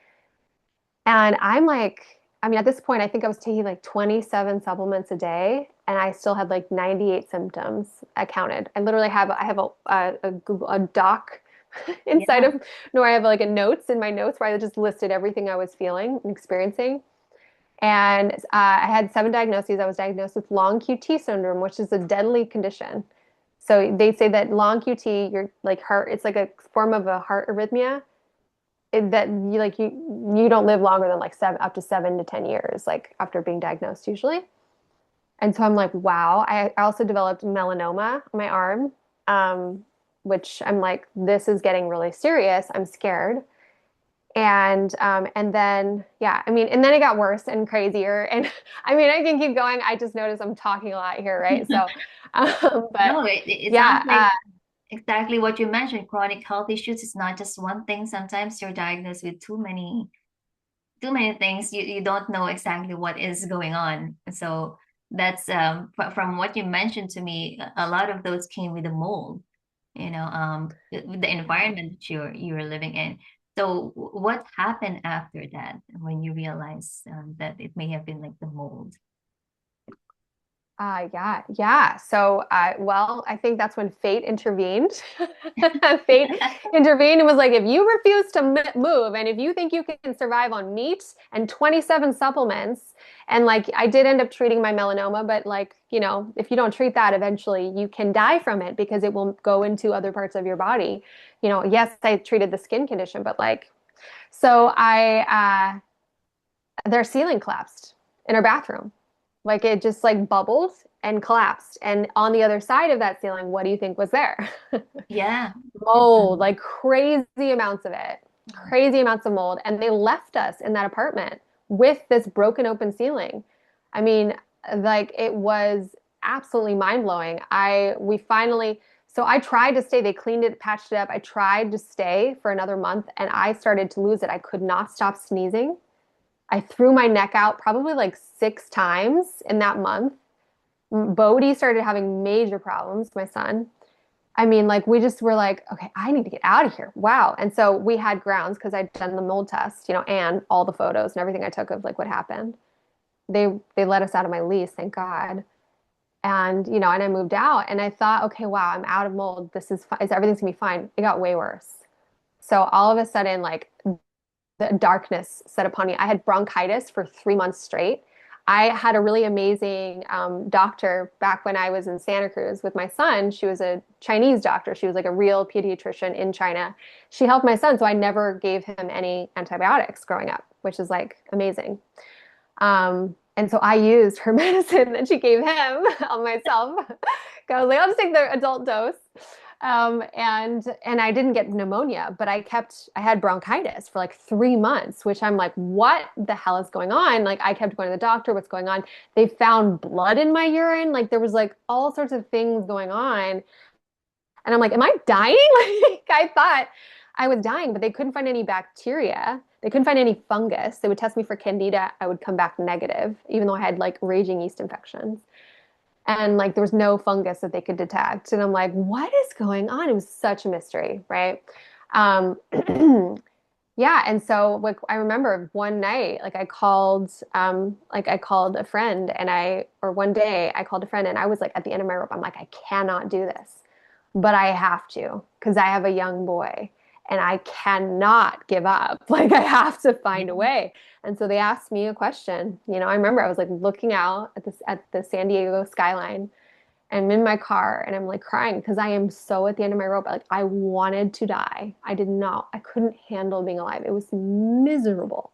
And I'm like, I mean, at this point, I think I was taking like 27 supplements a day, and I still had like 98 symptoms I counted. I have a doc inside Yeah. of, no, I have like a notes in my notes where I just listed everything I was feeling and experiencing. And I had 7 diagnoses. I was diagnosed with long QT syndrome, which is a deadly condition. So they say that long QT, your like heart, it's like a form of a heart arrhythmia that you don't live longer than like up to 7 to 10 years, like after being diagnosed usually. And so I'm like, wow. I also developed melanoma on my arm, um, which I'm like, this is getting really serious. I'm scared. And then yeah, I mean, and then it got worse and crazier. And I mean, I can keep going. I just noticed I'm talking a lot here, right? So, but No, it sounds yeah, like exactly what you mentioned. Chronic health issues is not just one thing. Sometimes you're diagnosed with too many things. You don't know exactly what is going on. So that's from what you mentioned to me, a lot of those came with the mold, the environment that you're living in. So what happened after that when you realized that it may have been like the mold? Yeah, yeah. So, well, I think that's when fate intervened. Fate intervened and was like, if you refuse to move and if you think you can survive on meat and 27 supplements, and like I did end up treating my melanoma, but like, if you don't treat that, eventually you can die from it because it will go into other parts of your body. Yes, I treated the skin condition, but like, so their ceiling collapsed in our bathroom. Like it just like bubbled and collapsed. And on the other side of that ceiling, what do you think was there? Yeah. Mold, like crazy amounts of it, crazy amounts of mold. And they left us in that apartment with this broken open ceiling. I mean, like it was absolutely mind blowing. We finally, so I tried to stay. They cleaned it, patched it up. I tried to stay for another month and I started to lose it. I could not stop sneezing. I threw my neck out probably like 6 times in that month. Bodhi started having major problems, my son. I mean, like we just were like, okay, I need to get out of here. Wow. And so we had grounds because I'd done the mold test, and all the photos and everything I took of like what happened. They let us out of my lease, thank God. And I moved out and I thought, okay, wow, I'm out of mold. Everything's gonna be fine. It got way worse. So all of a sudden, like the darkness set upon me. I had bronchitis for 3 months straight. I had a really amazing doctor back when I was in Santa Cruz with my son. She was a Chinese doctor. She was like a real pediatrician in China. She helped my son, so I never gave him any antibiotics growing up, which is like amazing. And so I used her medicine that she gave him on myself. I was like, I'll just take the adult dose. And I didn't get pneumonia, but I had bronchitis for like 3 months, which I'm like, what the hell is going on? Like I kept going to the doctor, what's going on? They found blood in my urine. Like there was like all sorts of things going on. And I'm like, am I dying? Like I thought I was dying, but they couldn't find any bacteria. They couldn't find any fungus. They would test me for candida. I would come back negative, even though I had like raging yeast infections. And like there was no fungus that they could detect. And I'm like, what is going on? It was such a mystery, right? Um, yeah. And so like I remember one night, like I called a friend or one day I called a friend and I was like at the end of my rope. I'm like, I cannot do this, but I have to because I have a young boy and I cannot give up. Like I have to find a way. And so they asked me a question. I remember I was like looking out at the San Diego skyline. I'm in my car and I'm like crying because I am so at the end of my rope. Like I wanted to die. I couldn't handle being alive. It was miserable.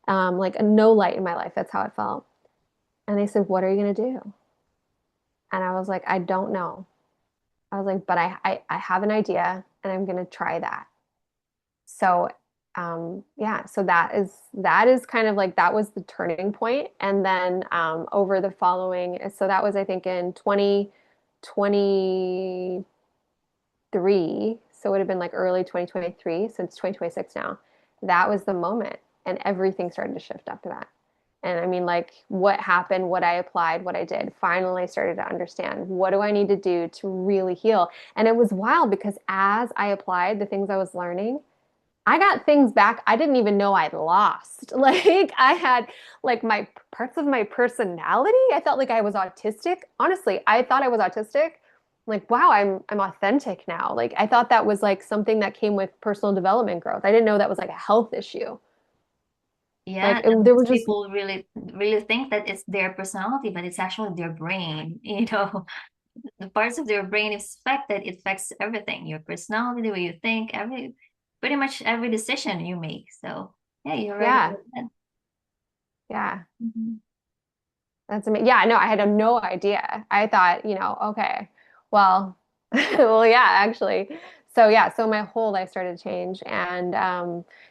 Like a no light in my life. That's how it felt. And they said, what are you gonna do? And I was like, I don't know. I was like, but I have an idea and I'm gonna try that. So yeah, so that is kind of like that was the turning point. And then over the following, so that was I think in 2023. So it would have been like early 2023, since 2026 now. That was the moment. And everything started to shift after that. And I mean, like what happened, what I applied, what I did, finally started to understand what do I need to do to really heal. And it was wild because as I applied the things I was learning, I got things back I didn't even know I'd lost. Like I had like my parts of my personality. I felt like I was autistic. Honestly, I thought I was autistic. Like, wow, I'm authentic now. Like I thought that was like something that came with personal development growth. I didn't know that was like a health issue. Yeah, There most was just people really think that it's their personality, but it's actually their brain. The parts of their brain is affected, it affects everything, your personality, the way you think, pretty much every decision you make. So yeah, you're right yeah, about that. yeah. Mhm. That's amazing. Yeah, no, I had no idea. I thought, okay, well, well, yeah, actually. So yeah, so my whole life started to change, and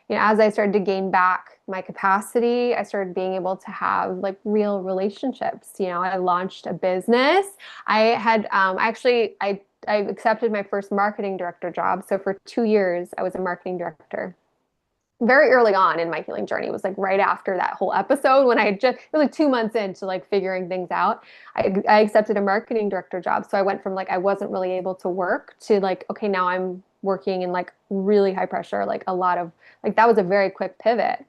as I started to gain back my capacity, I started being able to have like real relationships. I launched a business. I had actually I accepted my first marketing director job. So for 2 years, I was a marketing director very early on in my healing journey. It was like right after that whole episode when I had just, it was like 2 months into like figuring things out. I accepted a marketing director job. So I went from like, I wasn't really able to work to like, okay, now I'm working in like really high pressure, like a lot of, like that was a very quick pivot.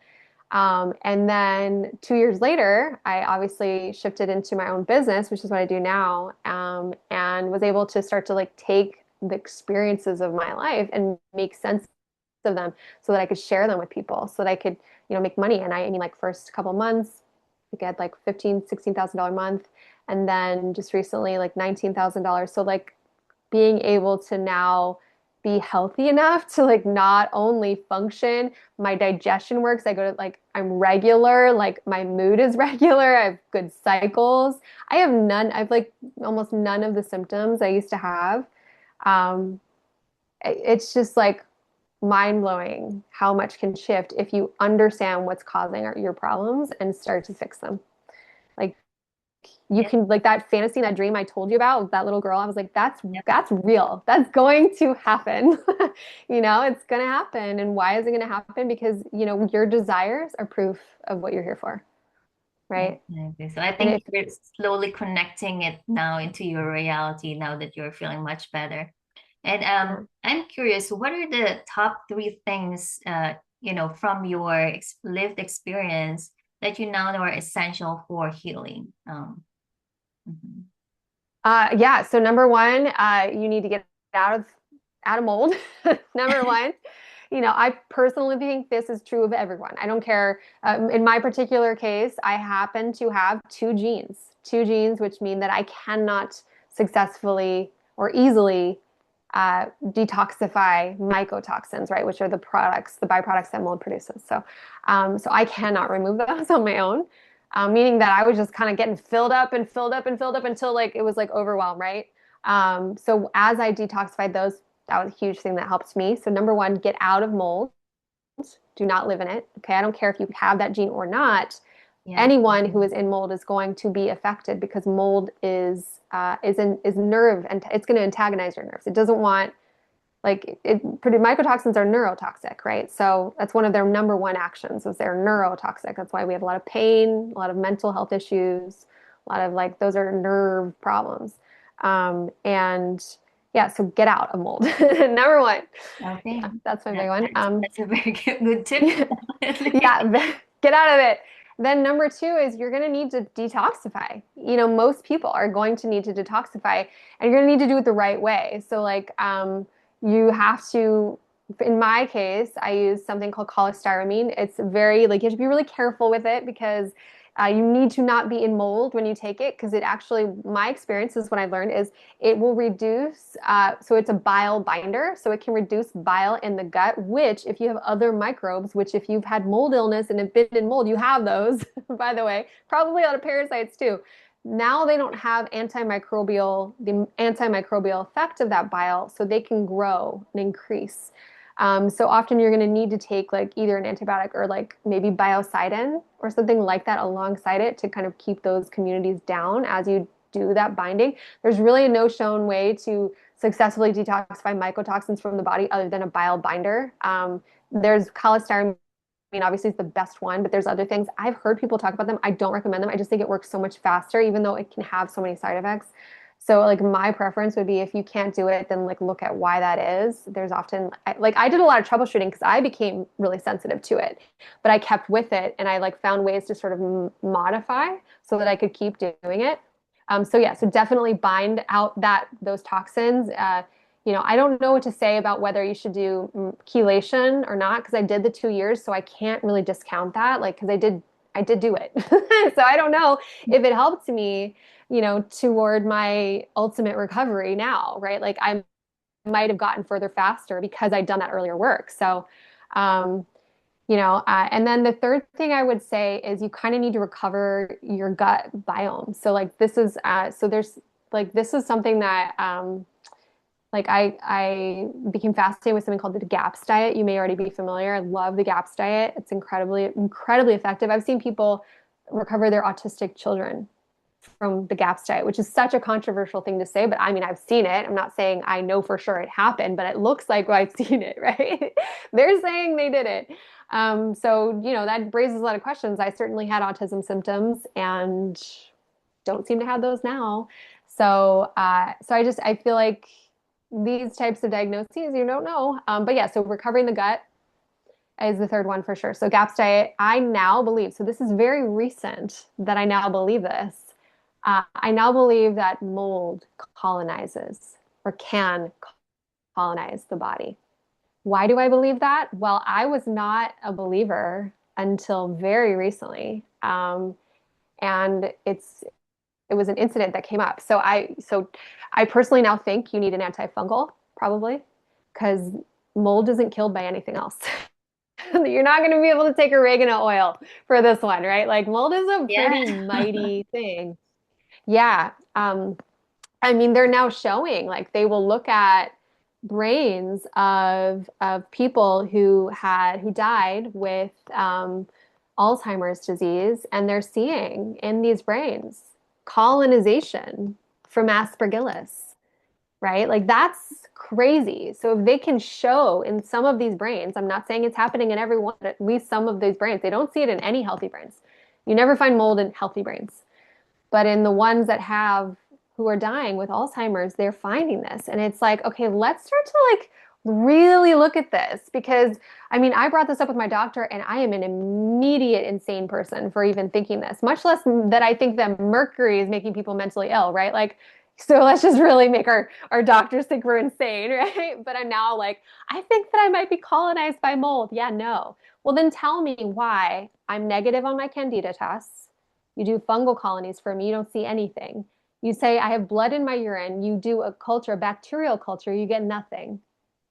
And then 2 years later, I obviously shifted into my own business, which is what I do now, and was able to start to like take the experiences of my life and make sense of them so that I could share them with people so that I could, make money. And I mean, like first couple months, I get like 15, $16,000 a month. And then just recently, like $19,000. So like being able to now be healthy enough to like not only function, my digestion works. I go to like, I'm regular, like my mood is regular. I have good cycles. I've like almost none of the symptoms I used to have. Um, it's just like mind blowing how much can shift if you understand what's causing your problems and start to fix them. Like you Yeah, can like that fantasy, that dream I told you about with that little girl. I was like, that's yeah, that's real. That's going to happen. It's gonna happen. And why is it gonna happen? Because your desires are proof of what you're here for, yeah. right? I agree. So I And think you're slowly connecting it now into your reality now that you're feeling much better. And yeah. I'm curious, what are the top three things, from your lived experience that you now know are essential for healing? Mhm. Yeah. So number one, you need to get out of out of mold. Number one. I personally think this is true of everyone. I don't care. In my particular case, I happen to have two genes, which mean that I cannot successfully or easily detoxify mycotoxins, right, which are the byproducts that mold produces. So I cannot remove those on my own, meaning that I was just kind of getting filled up and filled up and filled up until like it was like overwhelmed, right? So as I detoxified those, that was a huge thing that helped me. So number one, get out of mold. Do not live in it. Okay, I don't care if you have that gene or not. Yeah. Anyone who is in mold is going to be affected because mold is nerve and it's going to antagonize your nerves. It doesn't want mycotoxins are neurotoxic, right? So that's one of their number one actions is they're neurotoxic. That's why we have a lot of pain, a lot of mental health issues, a lot of like those are nerve problems. And yeah, so get out of mold. Number one. Okay. Yeah, that's my big That, one. that's that's a very good tip. Definitely. Yeah, get out of it. Then number two is you're going to need to detoxify. Most people are going to need to detoxify, and you're going to need to do it the right way. So like, you have to. In my case, I use something called cholestyramine. It's very like you have to be really careful with it because you need to not be in mold when you take it because it actually, my experience is what I learned is it will reduce, so it's a bile binder, so it can reduce bile in the gut, which if you have other microbes, which if you've had mold illness and have been in mold, you have those, by the way, probably a lot of parasites too. Now they don't have the antimicrobial effect of that bile, so they can grow and increase. So often you're going to need to take like either an antibiotic or like maybe biocidin or something like that alongside it to kind of keep those communities down as you do that binding. There's really no shown way to successfully detoxify mycotoxins from the body other than a bile binder. There's cholestyramine, obviously, it's the best one, but there's other things. I've heard people talk about them. I don't recommend them. I just think it works so much faster, even though it can have so many side effects. So like my preference would be if you can't do it, then like look at why that is. There's often like I did a lot of troubleshooting because I became really sensitive to it, but I kept with it and I like found ways to sort of modify so that I could keep doing it. So yeah, so definitely bind out those toxins. I don't know what to say about whether you should do chelation or not because I did the 2 years, so I can't really discount that. Like because I did do it, so I don't know if it helped me toward my ultimate recovery now, right? Like I might have gotten further faster because I'd done that earlier work. So, um, and then the third thing I would say is you kind of need to recover your gut biome. So like this is something that like I became fascinated with something called the GAPS diet. You may already be familiar. I love the GAPS diet. It's incredibly effective. I've seen people recover their autistic children from the GAPS diet, which is such a controversial thing to say, but I mean, I've seen it. I'm not saying I know for sure it happened, but it looks like I've seen it, right? They're saying they did it. So that raises a lot of questions. I certainly had autism symptoms and don't seem to have those now. So I feel like these types of diagnoses, you don't know. But yeah, so recovering the gut is the third one for sure. So GAPS diet, I now believe, so this is very recent that I now believe this. I now believe that mold colonizes or can colonize the body. Why do I believe that? Well, I was not a believer until very recently. And it was an incident that came up. So I personally now think you need an antifungal, probably, because mold isn't killed by anything else. You're not going to be able to take oregano oil for this one, right? Like mold is a Yeah. pretty mighty thing. Yeah. I mean, they're now showing like they will look at brains of people who died with Alzheimer's disease, and they're seeing in these brains colonization from aspergillus, right? Like that's crazy. So if they can show in some of these brains, I'm not saying it's happening in every one, but at least some of these brains, they don't see it in any healthy brains. You never find mold in healthy brains. But in the ones that have who are dying with Alzheimer's, they're finding this. And it's like, okay, let's start to like really look at this because I mean, I brought this up with my doctor and I am an immediate insane person for even thinking this, much less that I think that mercury is making people mentally ill, right? Like, so let's just really make our doctors think we're insane, right? But I'm now like, I think that I might be colonized by mold. Yeah, no. Well, then tell me why I'm negative on my candida tests. You do fungal colonies for me, you don't see anything. You say, I have blood in my urine. You do a culture, a bacterial culture, you get nothing.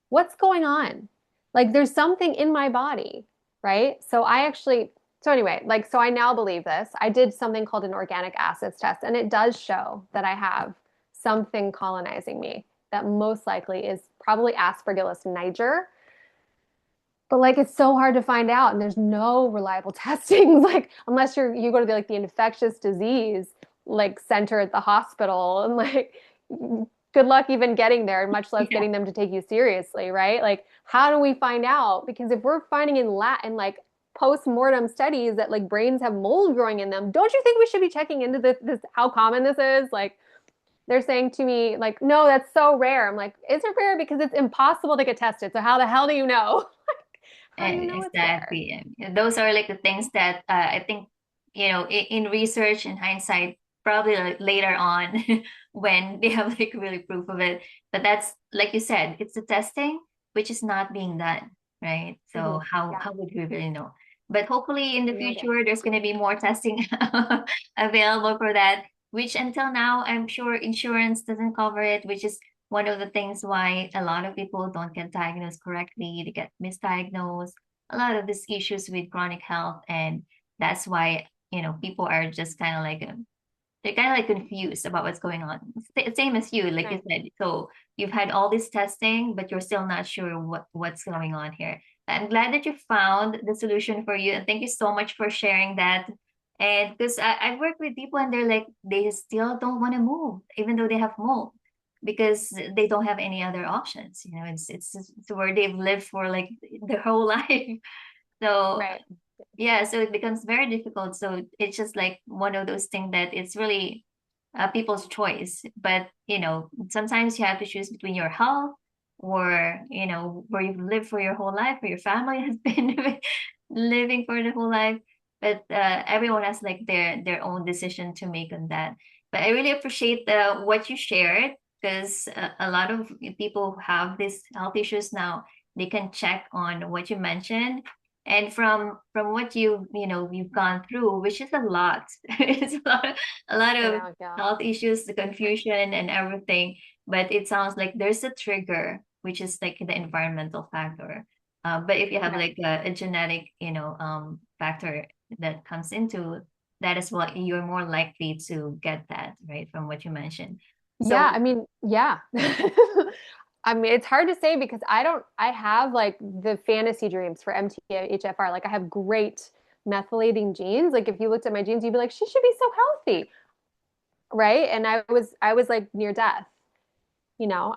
What's going on? Like, there's something in my body, right? So anyway, like, so I now believe this. I did something called an organic acids test, and it does show that I have something colonizing me that most likely is probably Aspergillus niger, but like it's so hard to find out, and there's no reliable testing. Like unless you go to the infectious disease like center at the hospital, and like good luck even getting there, much less Yeah. getting them to take you seriously, right? Like how do we find out? Because if we're finding in like post-mortem studies that like brains have mold growing in them, don't you think we should be checking into this how common this is? Like they're saying to me like, no, that's so rare. I'm like, is it rare? Because it's impossible to get tested. So how the hell do you know? How do you know it's rare? Exactly. And those are like the things that I think, in research and hindsight, probably like later on when they have like really proof of it. But that's like you said, it's the testing which is not being done, right? So Yeah, how would we really know? But hopefully in the no idea. future there's gonna be more testing available for that, which until now I'm sure insurance doesn't cover it, which is one of the things why a lot of people don't get diagnosed correctly, they get misdiagnosed, a lot of these issues with chronic health. And that's why, people are just kind of like, they're kind of like confused about what's going on. Same as you, like you Right. said. So you've had all this testing, but you're still not sure what's going on here. I'm glad that you found the solution for you. And thank you so much for sharing that. And because I've worked with people and they're like, they still don't want to move, even though they have mold, because they don't have any other options. It's where they've lived for like their whole life. So Right. yeah, so it becomes very difficult. So it's just like one of those things that it's really people's choice. But sometimes you have to choose between your health or where you've lived for your whole life, or your family has been living for the whole life. But everyone has like their own decision to make on that. But I really appreciate what you shared, because a lot of people who have these health issues now, they can check on what you mentioned. And from what you've gone through, which is a lot. It's a lot I of know, yeah. health issues, the confusion and everything. But it sounds like there's a trigger, which is like the environmental factor. But if you have Right. like a genetic, factor that comes into that as well, you're more likely to get that, right? From what you mentioned. Yeah, So, I mean, yeah. I mean, it's hard to say because I have like the fantasy dreams for MTHFR. Like I have great methylating genes. Like if you looked at my genes, you'd be like, she should be so healthy, right? And I was like near death, you know.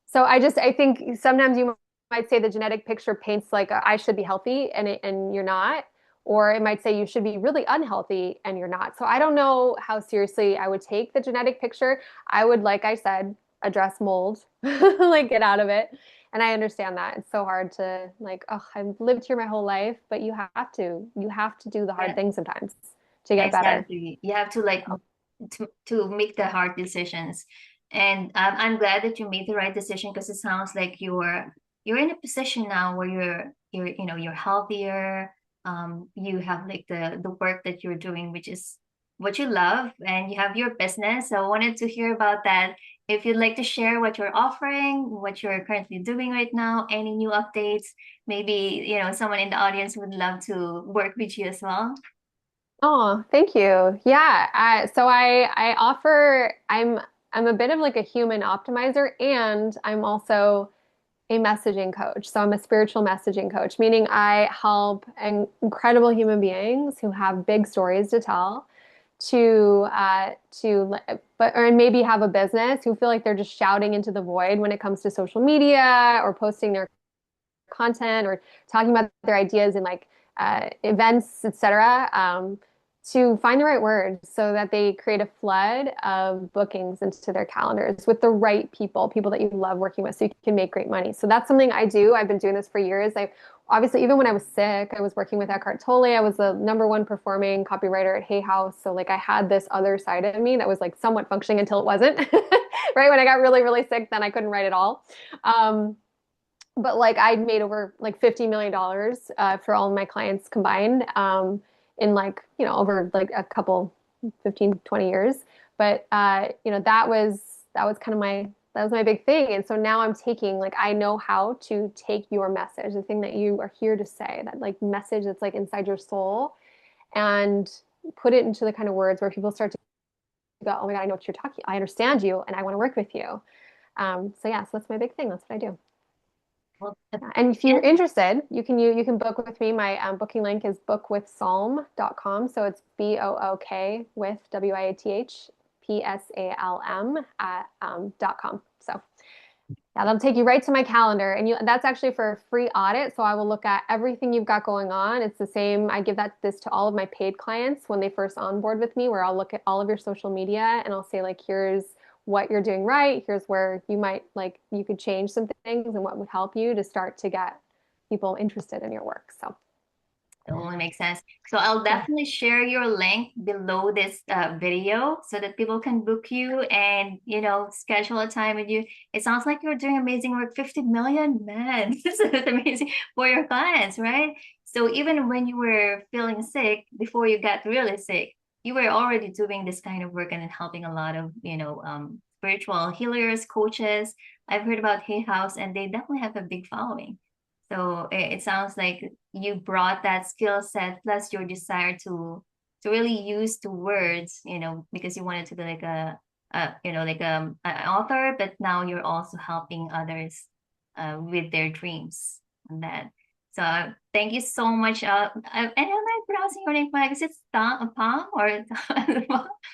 So I think sometimes you might say the genetic picture paints like I should be healthy and you're not, or it might say you should be really unhealthy and you're not. So I don't know how seriously I would take the genetic picture. I would, like I said, address mold, like get out of it. And I understand that it's so hard to like, oh, I've lived here my whole life, but you have to do the hard yeah, things sometimes to get better. exactly. You have to like to make the hard decisions. And I'm glad that you made the right decision, because it sounds like you're in a position now where you're healthier. You have like the work that you're doing, which is what you love, and you have your business. So I wanted to hear about that. If you'd like to share what you're offering, what you're currently doing right now, any new updates, maybe someone in the audience would love to work with you as well. Oh, thank you. Yeah. So I offer, I'm a bit of like a human optimizer, and I'm also a messaging coach. So I'm a spiritual messaging coach, meaning I help incredible human beings who have big stories to tell but or maybe have a business who feel like they're just shouting into the void when it comes to social media or posting their content or talking about their ideas in like events, etc. To find the right words so that they create a flood of bookings into their calendars with the right people that you love working with, so you can make great money. So that's something I do. I've been doing this for years. I obviously, even when I was sick, I was working with Eckhart Tolle. I was the number one performing copywriter at Hay House. So like I had this other side of me that was like somewhat functioning until it wasn't. Right when I got really, really sick, then I couldn't write at all. But like I'd made over like $50 million for all of my clients combined in like over like a couple 15 20 years. But that was kind of my big thing. And so now I'm taking like I know how to take your message, the thing that you are here to say, that like message that's like inside your soul, and put it into the kind of words where people start to go, oh my God, I know what you're talking, I understand you, and I want to work with you. So yeah, so that's my big thing, that's what I do. Well, Yeah. And if you're yeah. interested, you can book with me. My booking link is bookwithpsalm.com. So it's BOOK with WIATHPSALM at .com. So yeah, that'll take you right to my calendar. And that's actually for a free audit. So I will look at everything you've got going on. It's the same. I give this to all of my paid clients when they first onboard with me, where I'll look at all of your social media and I'll say like, here's what you're doing right. Here's where you might like, you could change some things and what would help you to start to get people interested in your work. So It only makes sense. So I'll yeah. definitely share your link below this video so that people can book you and, schedule a time with you. It sounds like you're doing amazing work. 50 million, man, this is amazing for your clients, right? So even when you were feeling sick, before you got really sick, you were already doing this kind of work and helping a lot of, spiritual healers, coaches. I've heard about Hay House, and they definitely have a big following. So it sounds like you brought that skill set plus your desire to really use the words, because you wanted to be like an author, but now you're also helping others with their dreams and that. So thank you so much. And am I pronouncing your name correct? Is it Pang or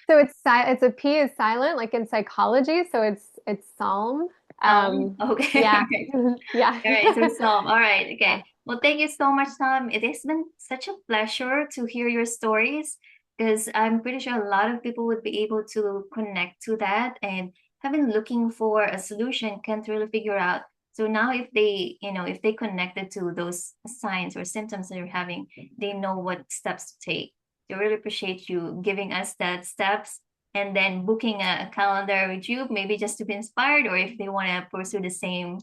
So it's a P is silent, like in psychology. So it's Psalm. Tom? Okay, Yeah. okay. Yeah. All right, so Sam. All right, Yeah. okay. Well, thank you so much, Tom. It has been such a pleasure to hear your stories. because I'm pretty sure a lot of people would be able to connect to that and have been looking for a solution, can't really figure out. So now if they, if they connected to those signs or symptoms that you're having, they know what steps to take. So I really appreciate you giving us that steps and then booking a calendar with you, maybe just to be inspired or if they want to pursue the same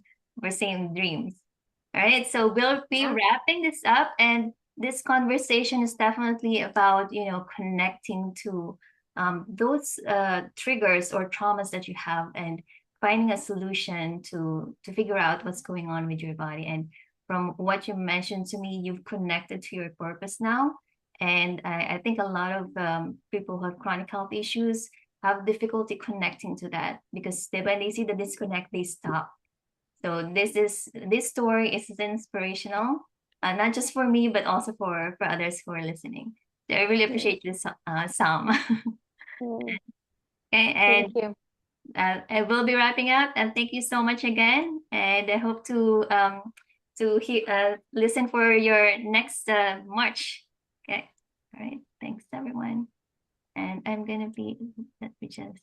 dreams. All right, so we'll be Yeah. wrapping this up, and this conversation is definitely about, connecting to those triggers or traumas that you have and finding a solution to figure out what's going on with your body. And from what you mentioned to me, you've connected to your purpose now. And I think a lot of people who have chronic health issues have difficulty connecting to that because when they see the disconnect, they stop. So this story is inspirational, not just for me, but also for others who are listening. So I really Mm, appreciate this, Sam. mm. Okay, Thank and you. I will be wrapping up. And thank you so much again. And I hope to listen for your next March. Okay. All right. Thanks everyone. And I'm gonna be let me just